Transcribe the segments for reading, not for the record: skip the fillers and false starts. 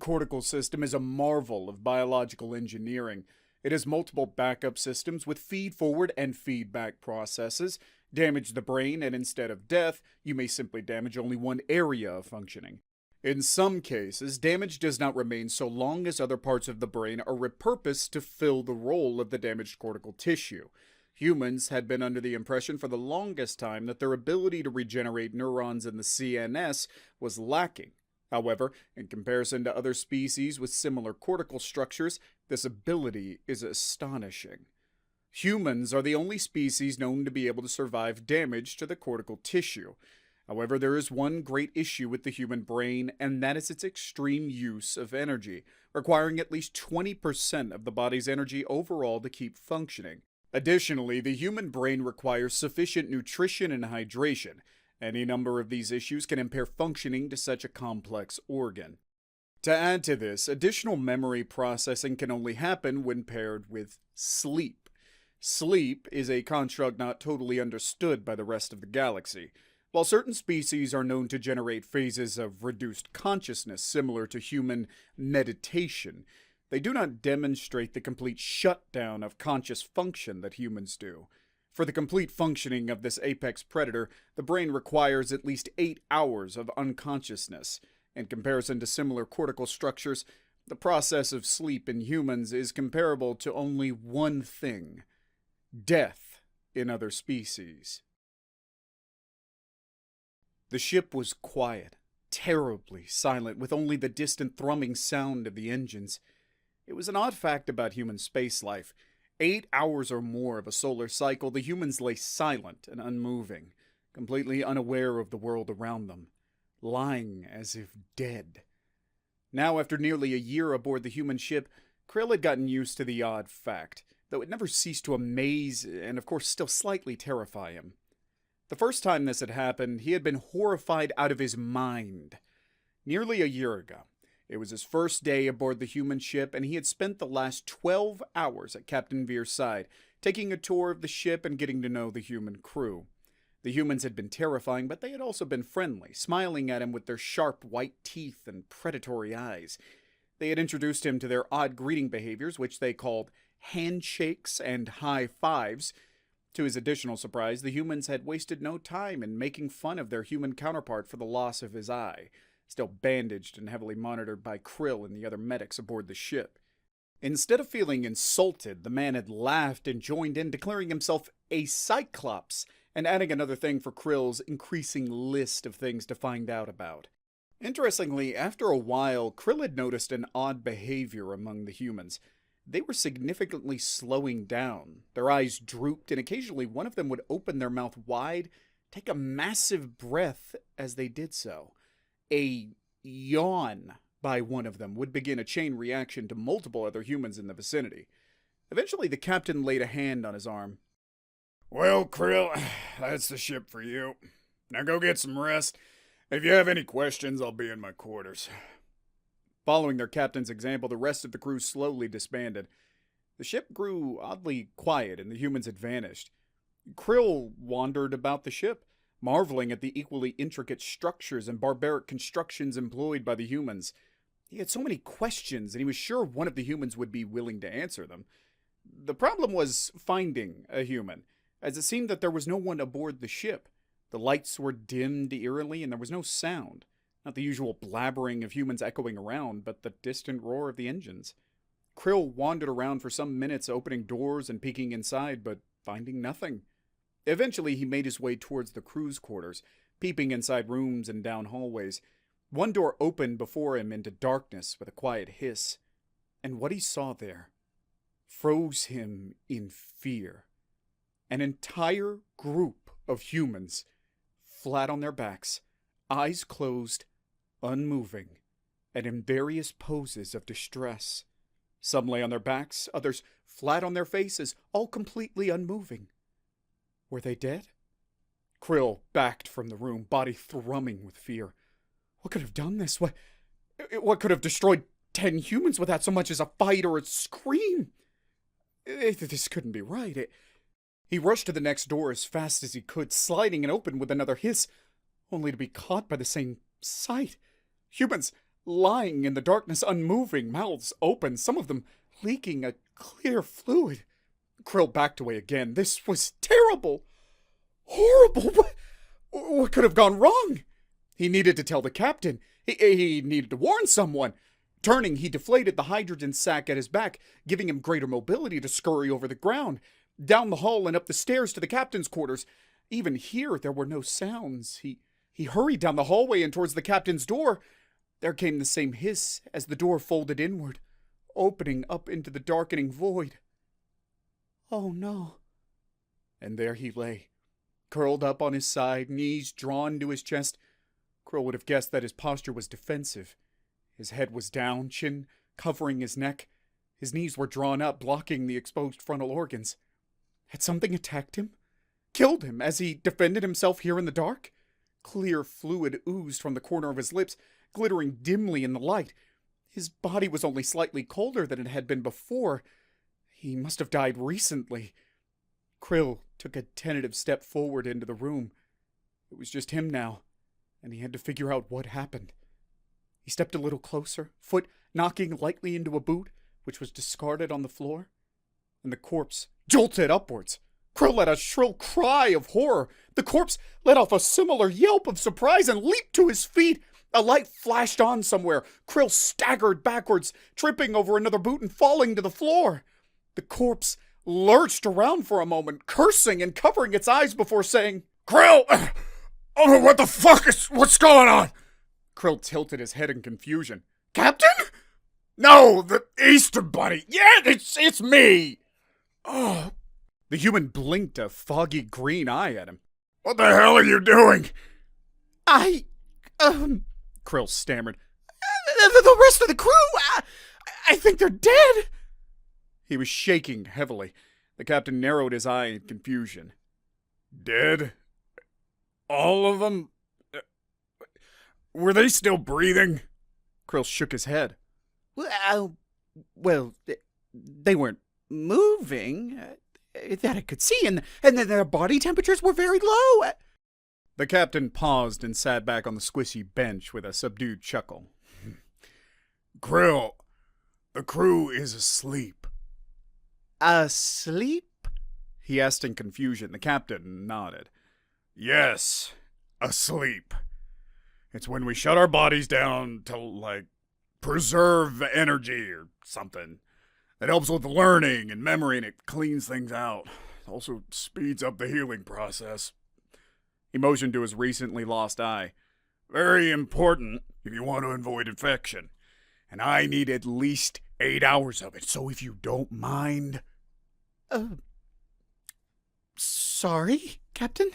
cortical system is a marvel of biological engineering. It has multiple backup systems with feed-forward and feedback processes. Damage the brain, and instead of death, you may simply damage only one area of functioning. In some cases, damage does not remain so long as other parts of the brain are repurposed to fill the role of the damaged cortical tissue. Humans had been under the impression for the longest time that their ability to regenerate neurons in the CNS was lacking. However, in comparison to other species with similar cortical structures, this ability is astonishing. Humans are the only species known to be able to survive damage to the cortical tissue. However, there is one great issue with the human brain, and that is its extreme use of energy, requiring at least 20% of the body's energy overall to keep functioning. Additionally, the human brain requires sufficient nutrition and hydration. Any number of these issues can impair functioning to such a complex organ. To add to this, additional memory processing can only happen when paired with sleep. Sleep is a construct not totally understood by the rest of the galaxy. While certain species are known to generate phases of reduced consciousness similar to human meditation, they do not demonstrate the complete shutdown of conscious function that humans do. For the complete functioning of this apex predator, the brain requires at least 8 hours of unconsciousness. In comparison to similar cortical structures, the process of sleep in humans is comparable to only one thing: death in other species. The ship was quiet, terribly silent, with only the distant thrumming sound of the engines. It was an odd fact about human space life. 8 hours or more of a solar cycle, the humans lay silent and unmoving, completely unaware of the world around them, lying as if dead. Now, after nearly a year aboard the human ship, Krill had gotten used to the odd fact, though it never ceased to amaze and, of course, still slightly terrify him. The first time this had happened, he had been horrified out of his mind. Nearly a year ago, it was his first day aboard the human ship, and he had spent the last 12 hours at Captain Veer's side, taking a tour of the ship and getting to know the human crew. The humans had been terrifying, but they had also been friendly, smiling at him with their sharp white teeth and predatory eyes. They had introduced him to their odd greeting behaviors, which they called handshakes and high fives. To his additional surprise, the humans had wasted no time in making fun of their human counterpart for the loss of his eye, still bandaged and heavily monitored by Krill and the other medics aboard the ship. Instead of feeling insulted, the man had laughed and joined in, declaring himself a Cyclops, and adding another thing for Krill's increasing list of things to find out about. Interestingly, after a while, Krill had noticed an odd behavior among the humans. They were significantly slowing down. Their eyes drooped, and occasionally one of them would open their mouth wide, take a massive breath as they did so. A yawn by one of them would begin a chain reaction to multiple other humans in the vicinity. Eventually, the captain laid a hand on his arm. "Well, Krill, that's the ship for you. Now go get some rest. If you have any questions, I'll be in my quarters." Following their captain's example, the rest of the crew slowly disbanded. The ship grew oddly quiet, and the humans had vanished. Krill wandered about the ship, marveling at the equally intricate structures and barbaric constructions employed by the humans. He had so many questions, and he was sure one of the humans would be willing to answer them. The problem was finding a human, as it seemed that there was no one aboard the ship. The lights were dimmed eerily, and there was no sound. Not the usual blabbering of humans echoing around, but the distant roar of the engines. Krill wandered around for some minutes, opening doors and peeking inside, but finding nothing. Eventually, he made his way towards the crew's quarters, peeping inside rooms and down hallways. One door opened before him into darkness with a quiet hiss, and what he saw there froze him in fear. An entire group of humans, flat on their backs, eyes closed, unmoving, and in various poses of distress. Some lay on their backs, others flat on their faces, all completely unmoving. Were they dead? Krill backed from the room, body thrumming with fear. What could have done this? What could have destroyed 10 humans without so much as a fight or a scream? This couldn't be right. He rushed to the next door as fast as he could, sliding it open with another hiss, only to be caught by the same sight. Humans lying in the darkness, unmoving, mouths open, some of them leaking a clear fluid. Krill backed away again. This was terrible. Horrible. What could have gone wrong? He needed to tell the captain. He needed to warn someone. Turning, he deflated the hydrogen sac at his back, giving him greater mobility to scurry over the ground, down the hall and up the stairs to the captain's quarters. Even here, there were no sounds. He hurried down the hallway and towards the captain's door. There came the same hiss as the door folded inward, opening up into the darkening void. Oh no. And there he lay, curled up on his side, knees drawn to his chest. Krill would have guessed that his posture was defensive. His head was down, chin covering his neck. His knees were drawn up, blocking the exposed frontal organs. Had something attacked him? Killed him as he defended himself here in the dark? Clear fluid oozed from the corner of his lips, glittering dimly in the light. His body was only slightly colder than it had been before. He must have died recently. Krill took a tentative step forward into the room. It was just him now, and he had to figure out what happened. He stepped a little closer, foot knocking lightly into a boot, which was discarded on the floor, and the corpse jolted upwards. Krill let a shrill cry of horror. The corpse let off a similar yelp of surprise and leaped to his feet. A light flashed on somewhere. Krill staggered backwards, tripping over another boot and falling to the floor. The corpse lurched around for a moment, cursing and covering its eyes before saying, Krill! Oh, what the fuck what's going on? Krill tilted his head in confusion. Captain? No, the Easter Bunny. Yeah, it's me. Oh. The human blinked a foggy green eye at him. What the hell are you doing? Krill stammered. The rest of the crew, I think they're dead. He was shaking heavily. The captain narrowed his eye in confusion. Dead? All of them? Were they still breathing? Krill shook his head. Well, they weren't moving, that I could see, and then their body temperatures were very low. The captain paused and sat back on the squishy bench with a subdued chuckle. Krill, the crew is asleep. Asleep? He asked in confusion. The captain nodded. Yes, asleep. It's when we shut our bodies down to, preserve energy or something. It helps with learning and memory, and it cleans things out. It also speeds up the healing process. He motioned to his recently lost eye. Very important if you want to avoid infection. And I need at least 8 hours of it, so if you don't mind... Sorry, Captain?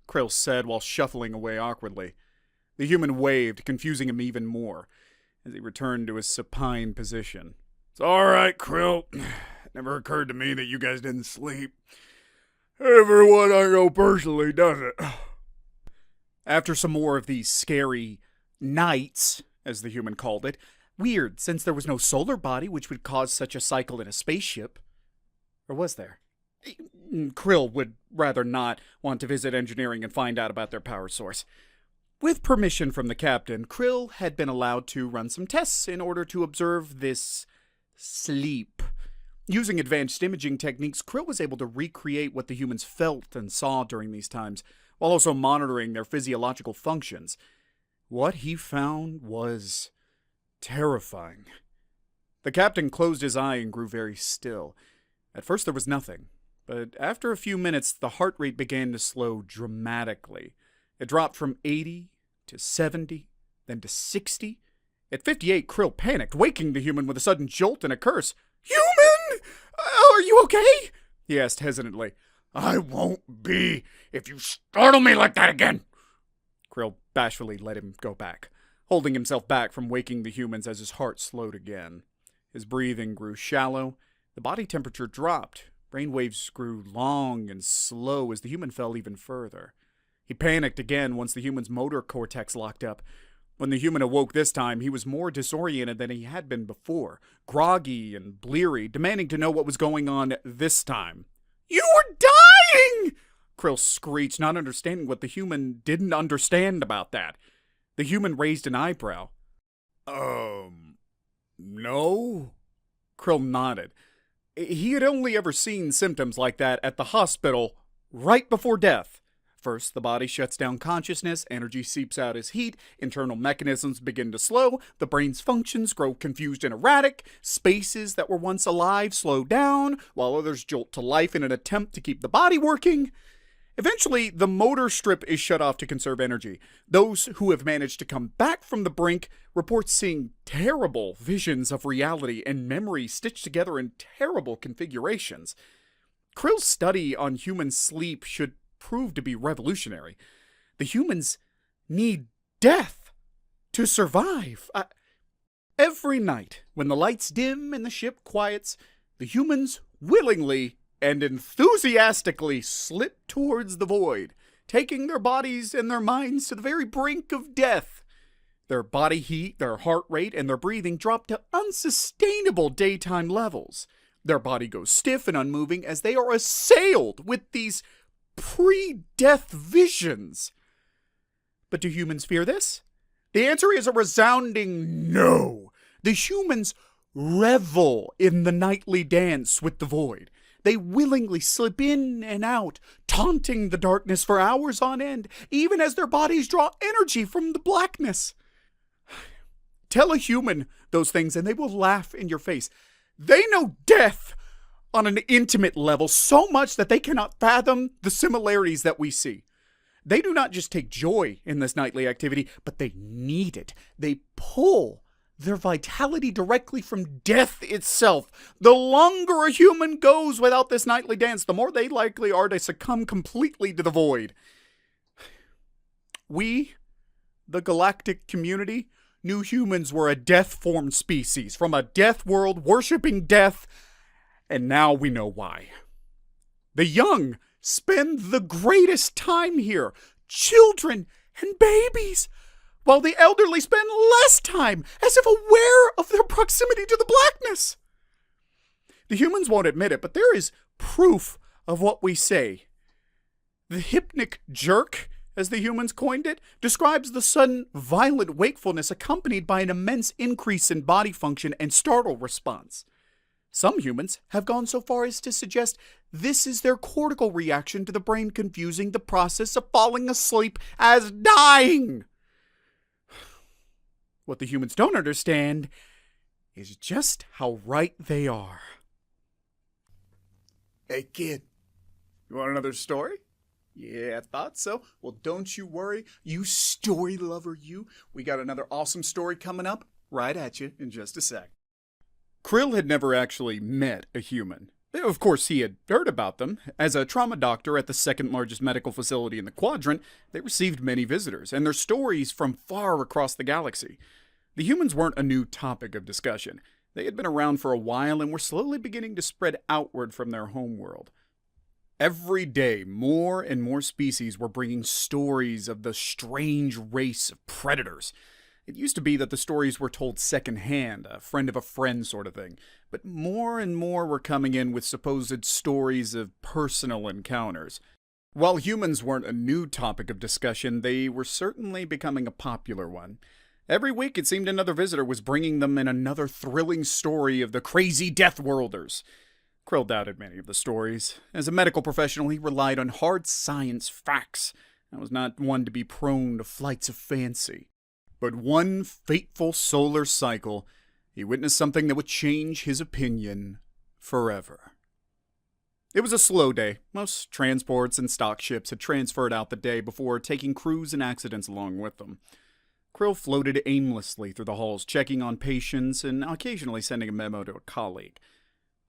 Krill said while shuffling away awkwardly. The human waved, confusing him even more, as he returned to his supine position. It's all right, Krill. It never occurred to me that you guys didn't sleep. Everyone I know personally does it. After some more of these scary nights, as the human called it, weird, since there was no solar body which would cause such a cycle in a spaceship. Or was there? Krill would rather not want to visit engineering and find out about their power source. With permission from the captain, Krill had been allowed to run some tests in order to observe this sleep. Using advanced imaging techniques, Krill was able to recreate what the humans felt and saw during these times, while also monitoring their physiological functions. What he found was terrifying. The captain closed his eye and grew very still. At first there was nothing, but after a few minutes the heart rate began to slow dramatically. It dropped from 80 to 70, then to 60. At 58, Krill panicked, waking the human with a sudden jolt and a curse. Human! Are you okay? He asked hesitantly. I won't be if you startle me like that again. Krill bashfully let him go back, holding himself back from waking the humans as his heart slowed again. His breathing grew shallow. The body temperature dropped. Brainwaves grew long and slow as the human fell even further. He panicked again once the human's motor cortex locked up. When the human awoke this time, he was more disoriented than he had been before, groggy and bleary, demanding to know what was going on this time. You were dying! Krill screeched, not understanding what the human didn't understand about that. The human raised an eyebrow. No? Krill nodded. He had only ever seen symptoms like that at the hospital right before death. First, the body shuts down consciousness, energy seeps out as heat, internal mechanisms begin to slow, the brain's functions grow confused and erratic, spaces that were once alive slow down, while others jolt to life in an attempt to keep the body working. Eventually, the motor strip is shut off to conserve energy. Those who have managed to come back from the brink report seeing terrible visions of reality and memory stitched together in terrible configurations. Krill's study on human sleep should prove to be revolutionary. The humans need death to survive. Every night, when the lights dim and the ship quiets, the humans willingly and enthusiastically slip towards the void, taking their bodies and their minds to the very brink of death. Their body heat, their heart rate, and their breathing drop to unsustainable daytime levels. Their body goes stiff and unmoving as they are assailed with these pre-death visions. But do humans fear this? The answer is a resounding no. The humans revel in the nightly dance with the void. They willingly slip in and out, taunting the darkness for hours on end, even as their bodies draw energy from the blackness. Tell a human those things and they will laugh in your face. They know death on an intimate level so much that they cannot fathom the similarities that we see. They do not just take joy in this nightly activity, but they need it. They pull their vitality directly from death itself. The longer a human goes without this nightly dance, the more they likely are to succumb completely to the void. We, the galactic community, knew humans were a death-formed species, from a death world worshipping death, and now we know why. The young spend the greatest time here, children and babies, while the elderly spend less time, as if aware of their proximity to the blackness. The humans won't admit it, but there is proof of what we say. The hypnic jerk, as the humans coined it, describes the sudden violent wakefulness accompanied by an immense increase in body function and startle response. Some humans have gone so far as to suggest this is their cortical reaction to the brain confusing the process of falling asleep as dying. What the humans don't understand is just how right they are. Hey kid, you want another story? Yeah, I thought so. Well, don't you worry, you story lover you. We got another awesome story coming up right at you in just a sec. Krill had never actually met a human. Of course, he had heard about them. As a trauma doctor at the second largest medical facility in the quadrant, they received many visitors, and their stories from far across the galaxy. The humans weren't a new topic of discussion. They had been around for a while and were slowly beginning to spread outward from their homeworld. Every day, more and more species were bringing stories of the strange race of predators. It used to be that the stories were told secondhand, a friend of a friend sort of thing, but more and more were coming in with supposed stories of personal encounters. While humans weren't a new topic of discussion, they were certainly becoming a popular one. Every week it seemed another visitor was bringing them in another thrilling story of the crazy Death Worlders. Krill doubted many of the stories. As a medical professional, he relied on hard science facts and was not one to be prone to flights of fancy. But one fateful solar cycle, he witnessed something that would change his opinion forever. It was a slow day. Most transports and stock ships had transferred out the day before, taking crews and accidents along with them. Krill floated aimlessly through the halls, checking on patients and occasionally sending a memo to a colleague.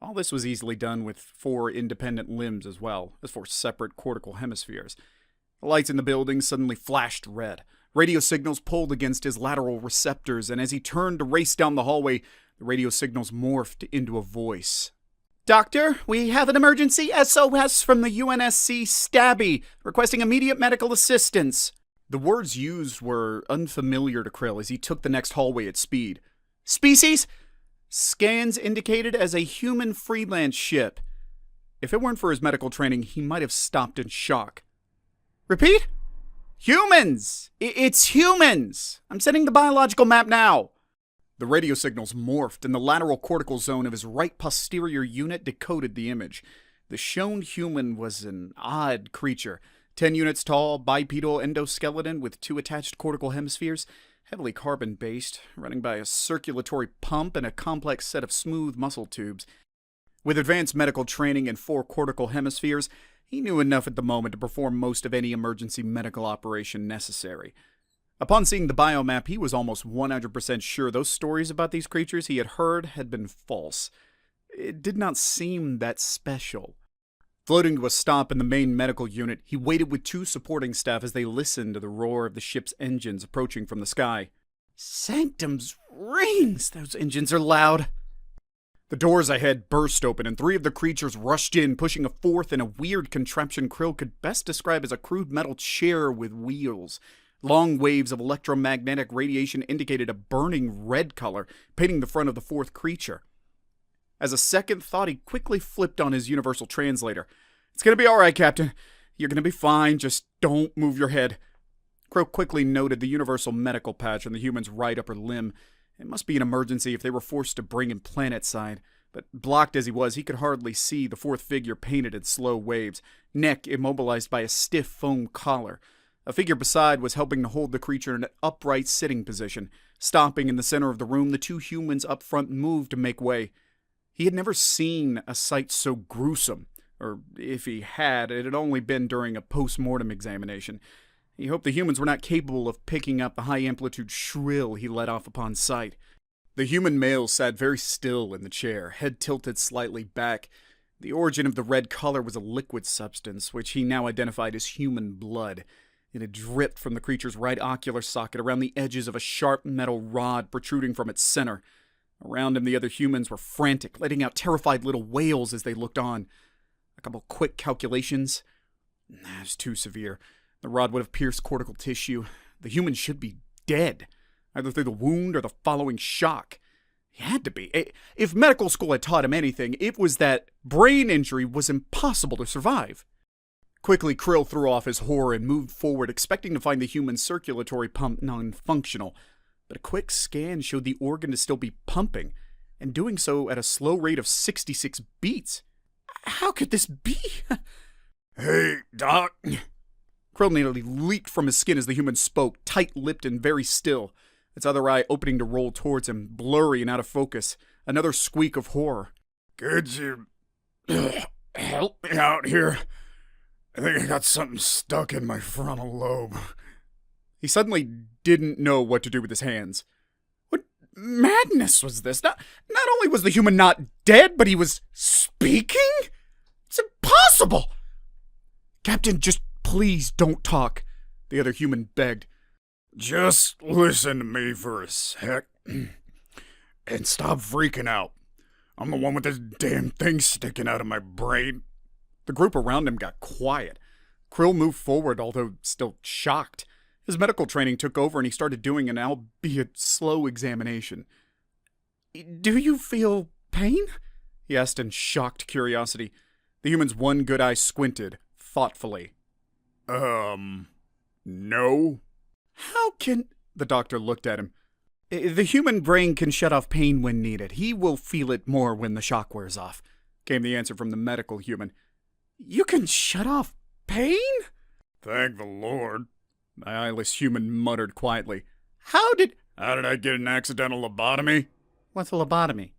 All this was easily done with 4 independent limbs as well as 4 separate cortical hemispheres. The lights in the building suddenly flashed red. Radio signals pulled against his lateral receptors, and as he turned to race down the hallway, the radio signals morphed into a voice. Doctor, we have an emergency SOS from the UNSC Stabby, requesting immediate medical assistance. The words used were unfamiliar to Krill as he took the next hallway at speed. Species? Scans indicated as a human freelance ship. If it weren't for his medical training, he might have stopped in shock. Repeat? Humans! It's humans! I'm sending the biological map now. The radio signals morphed, and the lateral cortical zone of his right posterior unit decoded the image. The shown human was an odd creature. 10 units tall, bipedal endoskeleton with 2 attached cortical hemispheres, heavily carbon-based, running by a circulatory pump and a complex set of smooth muscle tubes. With advanced medical training and 4 cortical hemispheres, he knew enough at the moment to perform most of any emergency medical operation necessary. Upon seeing the biomap, he was almost 100% sure those stories about these creatures he had heard had been false. It did not seem that special. Floating to a stop in the main medical unit, he waited with 2 supporting staff as they listened to the roar of the ship's engines approaching from the sky. Sanctum's rings! Those engines are loud. The doors ahead burst open, and 3 of the creatures rushed in, pushing a 4th in a weird contraption Krill could best describe as a crude metal chair with wheels. Long waves of electromagnetic radiation indicated a burning red color, painting the front of the 4th creature. As a second thought, he quickly flipped on his universal translator. "It's gonna be alright, Captain. You're gonna be fine. Just don't move your head." Crow quickly noted the universal medical patch on the human's right upper limb. It must be an emergency if they were forced to bring him planetside. But blocked as he was, he could hardly see the 4th figure painted in slow waves, neck immobilized by a stiff foam collar. A figure beside was helping to hold the creature in an upright sitting position. Stopping in the center of the room, the 2 humans up front moved to make way. He had never seen a sight so gruesome, or if he had, it had only been during a post-mortem examination. He hoped the humans were not capable of picking up the high-amplitude shrill he let off upon sight. The human male sat very still in the chair, head tilted slightly back. The origin of the red color was a liquid substance, which he now identified as human blood. It had dripped from the creature's right ocular socket around the edges of a sharp metal rod protruding from its center. Around him, the other humans were frantic, letting out terrified little wails as they looked on. A couple quick calculations. That was too severe. The rod would have pierced cortical tissue. The human should be dead, either through the wound or the following shock. He had to be. If medical school had taught him anything, it was that brain injury was impossible to survive. Quickly, Krill threw off his horror and moved forward, expecting to find the human's circulatory pump non-functional. But a quick scan showed the organ to still be pumping, and doing so at a slow rate of 66 beats. How could this be? "Hey, Doc." Krill nearly leaped from his skin as the human spoke, tight-lipped and very still, its other eye opening to roll towards him, blurry and out of focus. Another squeak of horror. "Could you help me out here? I think I got something stuck in my frontal lobe." He suddenly didn't know what to do with his hands. What madness was this? Not only was the human not dead, but he was speaking? It's impossible! "Captain, just please don't talk," the other human begged. "Just listen to me for a sec, and stop freaking out. I'm the one with this damn thing sticking out of my brain." The group around him got quiet. Krill moved forward, although still shocked. His medical training took over and he started doing an albeit slow examination. "Do you feel pain?" he asked in shocked curiosity. The human's one good eye squinted, thoughtfully. No." "How can—" The doctor looked at him. "The human brain can shut off pain when needed. He will feel it more when the shock wears off," came the answer from the medical human. "You can shut off pain?" "Thank the Lord." The eyeless human muttered quietly. How did I get an accidental lobotomy?" What's a lobotomy?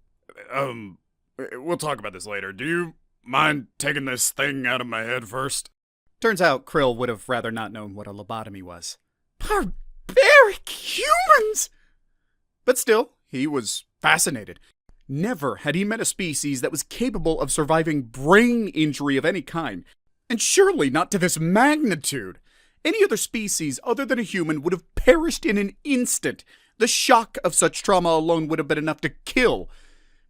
We'll talk about this later. Do you mind taking this thing out of my head first? Turns out Krill would have rather not known what a lobotomy was. Barbaric humans! But still, he was fascinated. Never had he met a species that was capable of surviving brain injury of any kind, and surely not to this magnitude. Any other species other than a human would have perished in an instant. The shock of such trauma alone would have been enough to kill.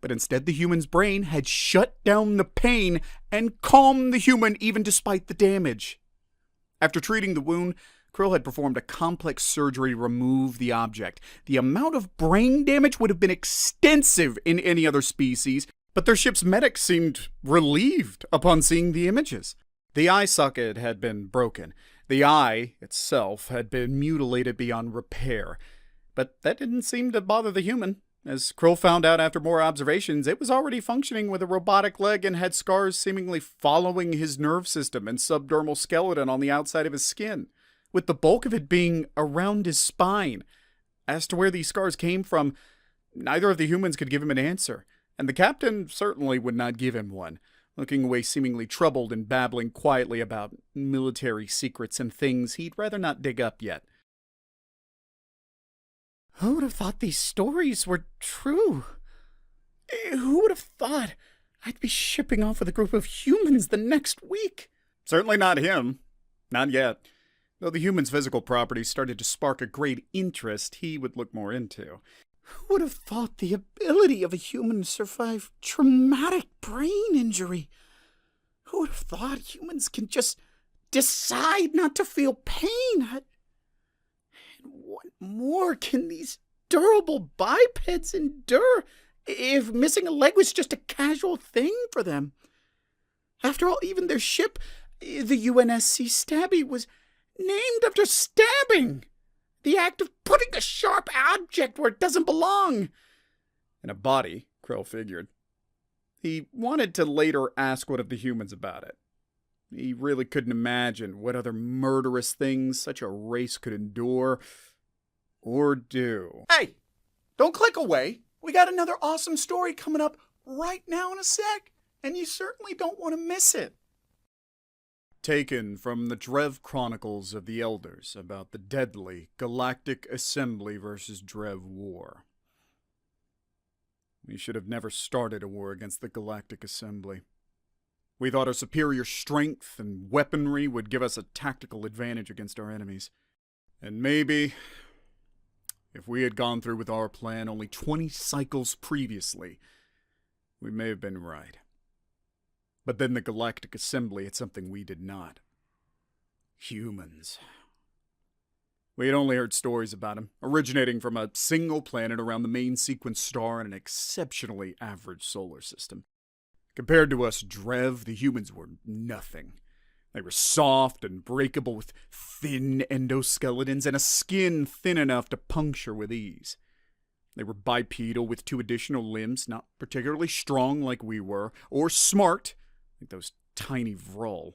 But instead, the human's brain had shut down the pain and calmed the human even despite the damage. After treating the wound, Krill had performed a complex surgery to remove the object. The amount of brain damage would have been extensive in any other species, but their ship's medic seemed relieved upon seeing the images. The eye socket had been broken. The eye itself had been mutilated beyond repair. But that didn't seem to bother the human. As Krill found out after more observations, it was already functioning with a robotic leg and had scars seemingly following his nerve system and subdermal skeleton on the outside of his skin, with the bulk of it being around his spine. As to where these scars came from, neither of the humans could give him an answer, and the captain certainly would not give him one, looking away seemingly troubled and babbling quietly about military secrets and things he'd rather not dig up yet. Who would have thought these stories were true? Who would have thought I'd be shipping off with a group of humans the next week? Certainly not him. Not yet. Though the human's physical properties started to spark a great interest he would look more into. Who would have thought the ability of a human to survive traumatic brain injury? Who would have thought humans can just decide not to feel pain? And what more can these durable bipeds endure if missing a leg was just a casual thing for them? After all, even their ship, the UNSC Stabby, was named after stabbing. The act of putting a sharp object where it doesn't belong. In a body, Krill figured. He wanted to later ask one of the humans about it. He really couldn't imagine what other murderous things such a race could endure or do. Hey, don't click away. We got another awesome story coming up right now in a sec, and you certainly don't want to miss it. Taken from the Drev Chronicles of the Elders about the deadly Galactic Assembly versus Drev War. We should have never started a war against the Galactic Assembly. We thought our superior strength and weaponry would give us a tactical advantage against our enemies. And maybe, if we had gone through with our plan only 20 cycles previously, we may have been right. But then the Galactic Assembly had something we did not. Humans. We had only heard stories about them, originating from a single planet around the main sequence star in an exceptionally average solar system. Compared to us Drev, the humans were nothing. They were soft and breakable with thin endoskeletons and a skin thin enough to puncture with ease. They were bipedal with 2 additional limbs, not particularly strong like we were, or smart, like those tiny Vrol.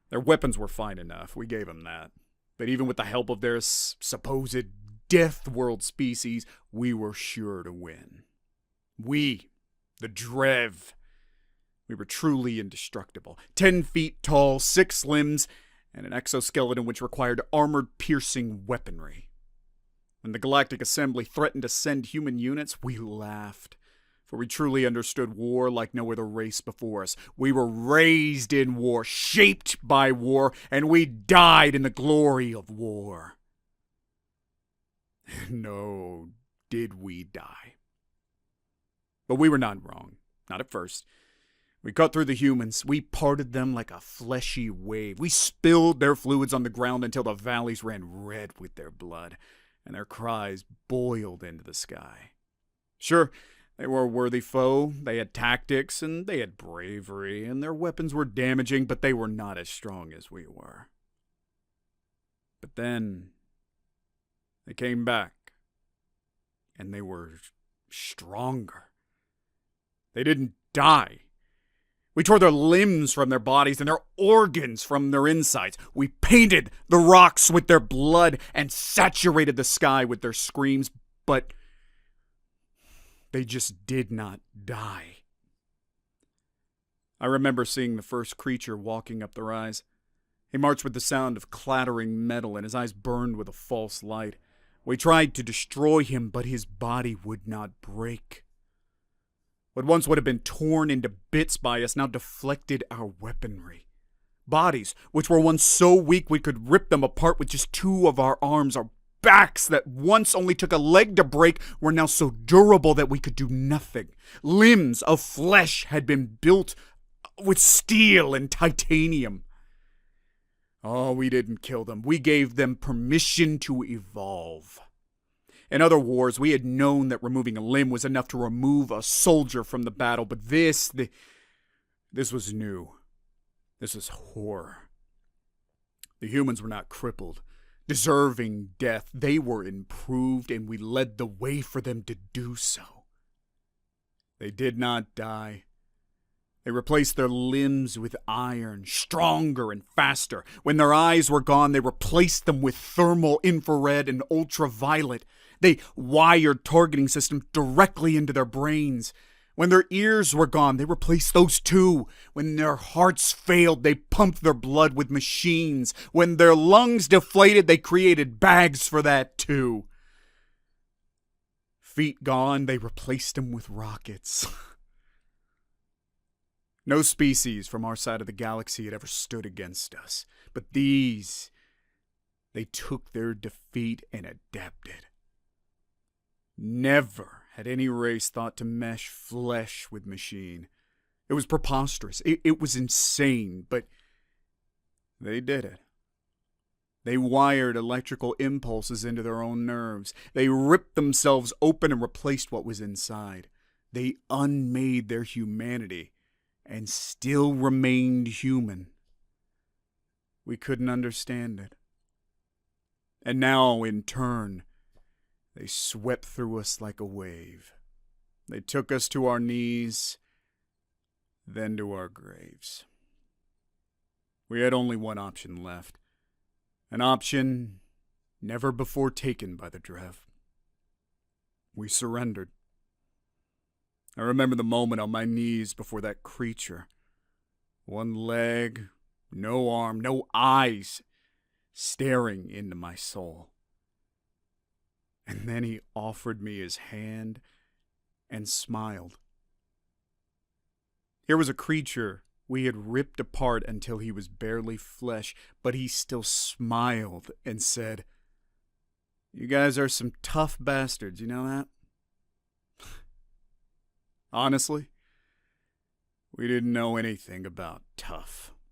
Their weapons were fine enough, we gave them that. But even with the help of their supposed Death World species, we were sure to win. We, the Drev, we were truly indestructible. 10 feet tall, 6 limbs, and an exoskeleton which required armored-piercing weaponry. When the Galactic Assembly threatened to send human units, we laughed. For we truly understood war like no other race before us. We were raised in war, shaped by war, and we died in the glory of war. No, did we die. But we were not wrong. Not at first. We cut through the humans. We parted them like a fleshy wave. We spilled their fluids on the ground until the valleys ran red with their blood, and their cries boiled into the sky. Sure, they were a worthy foe. They had tactics, and they had bravery, and their weapons were damaging, but they were not as strong as we were. But then, they came back, and they were stronger. They didn't die. We tore their limbs from their bodies and their organs from their insides. We painted the rocks with their blood and saturated the sky with their screams, but they just did not die. I remember seeing the first creature walking up the rise. He marched with the sound of clattering metal, and his eyes burned with a false light. We tried to destroy him, but his body would not break. What once would have been torn into bits by us now deflected our weaponry. Bodies, which were once so weak we could rip them apart with just 2 of our arms, our backs that once only took a leg to break were now so durable that we could do nothing. Limbs of flesh had been built with steel and titanium. Oh, we didn't kill them. We gave them permission to evolve. In other wars, we had known that removing a limb was enough to remove a soldier from the battle, but this was new. This was horror. The humans were not crippled, deserving death. They were improved, and we led the way for them to do so. They did not die. They replaced their limbs with iron, stronger and faster. When their eyes were gone, they replaced them with thermal, infrared, and ultraviolet. They wired targeting systems directly into their brains. When their ears were gone, they replaced those too. When their hearts failed, they pumped their blood with machines. When their lungs deflated, they created bags for that too. Feet gone, they replaced them with rockets. No species from our side of the galaxy had ever stood against us. But these, they took their defeat and adapted. Never had any race thought to mesh flesh with machine. It was preposterous. It was insane, but they did it. They wired electrical impulses into their own nerves. They ripped themselves open and replaced what was inside. They unmade their humanity and still remained human. We couldn't understand it. And now, in turn, they swept through us like a wave. They took us to our knees, then to our graves. We had only one option left. An option never before taken by the Drev. We surrendered. I remember the moment on my knees before that creature. One leg, no arm, no eyes, staring into my soul. And then he offered me his hand and smiled. Here was a creature we had ripped apart until he was barely flesh, but he still smiled and said, "You guys are some tough bastards, you know that?" Honestly, we didn't know anything about tough.